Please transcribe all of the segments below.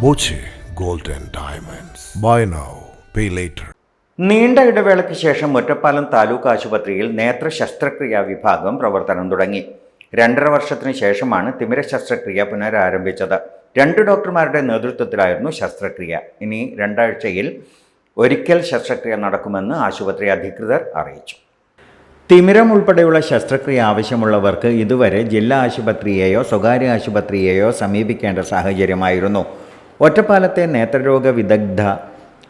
Boche gold and diamonds. Buy now pay later. നീണ്ട ഇടവേളയ്ക്ക് ശേഷം ഒറ്റപ്പാലം താലൂക്ക് ആശുപത്രിയിൽ നേത്ര ശസ്ത്രക്രിയാ വിഭാഗം പ്രവർത്തനം തുടങ്ങി. 2.5 വർഷത്തിന് ശേഷമാണ് തിമിര ശസ്ത്രക്രിയ പുനരാരംഭിച്ചത്. 2 ഡോക്ടർമാരുടെ നേതൃത്വത്തിലായിരുന്നു ശസ്ത്രക്രിയ. ഇനി 2 ആഴ്ചയിൽ ഒരിക്കൽ ശസ്ത്രക്രിയ നടക്കുമെന്ന് ആശുപത്രി അധികൃതർ അറിയിച്ചു. തിമിരം ഉൾപ്പെടെയുള്ള ശസ്ത്രക്രിയ ആവശ്യമുള്ളവർക്ക് ഇതുവരെ ജില്ലാ ആശുപത്രിയെയോ സ്വകാര്യ ആശുപത്രിയെയോ സമീപിക്കേണ്ട സാഹചര്യമായിരുന്നു. ഒറ്റപ്പാലത്തെ നേത്രരോഗ വിദഗ്ധ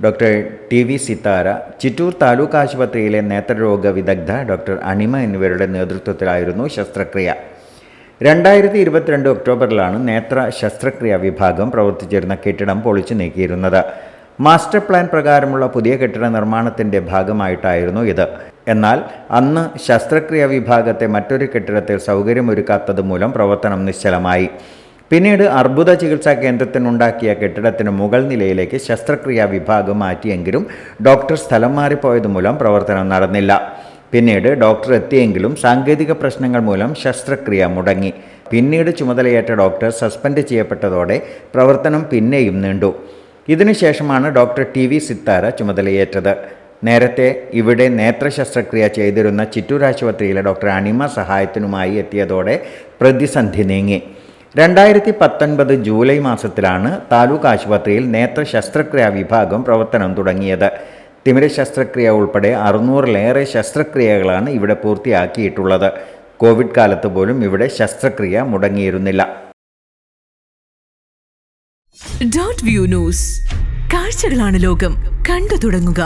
doctor T V Sithara, Chittur taluk ആശുപത്രിയിലെ നേത്രരോഗ വിദഗ്ധ ഡോക്ടർ അണിമ എന്നിവരുടെ നേതൃത്വത്തിലായിരുന്നു ശസ്ത്രക്രിയ. 2022 ഒക്ടോബറിലാണ് നേത്ര ശസ്ത്രക്രിയാ വിഭാഗം പ്രവർത്തിച്ചിരുന്ന കെട്ടിടം പൊളിച്ചു നീക്കിയിരുന്നത്. മാസ്റ്റർ പ്ലാൻ പ്രകാരമുള്ള പുതിയ കെട്ടിട നിർമ്മാണത്തിൻ്റെ ഭാഗമായിട്ടായിരുന്നു ഇത്. എന്നാൽ അന്ന് ശസ്ത്രക്രിയാ വിഭാഗത്തെ മറ്റൊരു കെട്ടിടത്തിൽ സൗകര്യമൊരുക്കാത്തത് മൂലം പ്രവർത്തനം നിശ്ചലമായി. പിന്നീട് അർബുദ ചികിത്സാ കേന്ദ്രത്തിനുണ്ടാക്കിയ കെട്ടിടത്തിന് മുകൾ നിലയിലേക്ക് ശസ്ത്രക്രിയാ വിഭാഗം മാറ്റിയെങ്കിലും ഡോക്ടർ സ്ഥലം മാറിപ്പോയത് മൂലം പ്രവർത്തനം നടന്നില്ല. പിന്നീട് ഡോക്ടർ എത്തിയെങ്കിലും സാങ്കേതിക പ്രശ്നങ്ങൾ മൂലം ശസ്ത്രക്രിയ മുടങ്ങി. പിന്നീട് ചുമതലയേറ്റ ഡോക്ടർ സസ്പെൻഡ് ചെയ്യപ്പെട്ടതോടെ പ്രവർത്തനം പിന്നെയും നീണ്ടു. ഇതിനുശേഷമാണ് ഡോക്ടർ ടി വി സിത്താര ചുമതലയേറ്റത്. നേരത്തെ ഇവിടെ നേത്ര ശസ്ത്രക്രിയ ചെയ്തിരുന്ന ചിറ്റൂർ ആശുപത്രിയിലെ ഡോക്ടർ അണിമ സഹായത്തിനുമായി എത്തിയതോടെ പ്രതിസന്ധി നീങ്ങി. 2019 ജൂലൈ മാസത്തിലാണ് താലൂക്ക് ആശുപത്രിയിൽ നേത്ര ശസ്ത്രക്രിയാ വിഭാഗം പ്രവർത്തനം തുടങ്ങിയത്. തിമിര ശസ്ത്രക്രിയ ഉൾപ്പെടെ 600-ലേറെ ശസ്ത്രക്രിയകളാണ് ഇവിടെ പൂർത്തിയാക്കിയിട്ടുള്ളത്. കോവിഡ് കാലത്ത് പോലും ഇവിടെ ശസ്ത്രക്രിയ മുടങ്ങിയിരുന്നില്ല. Dot view news. കാഴ്ചകളാണ് ലോകം. കണ്ടു തുടങ്ങുക.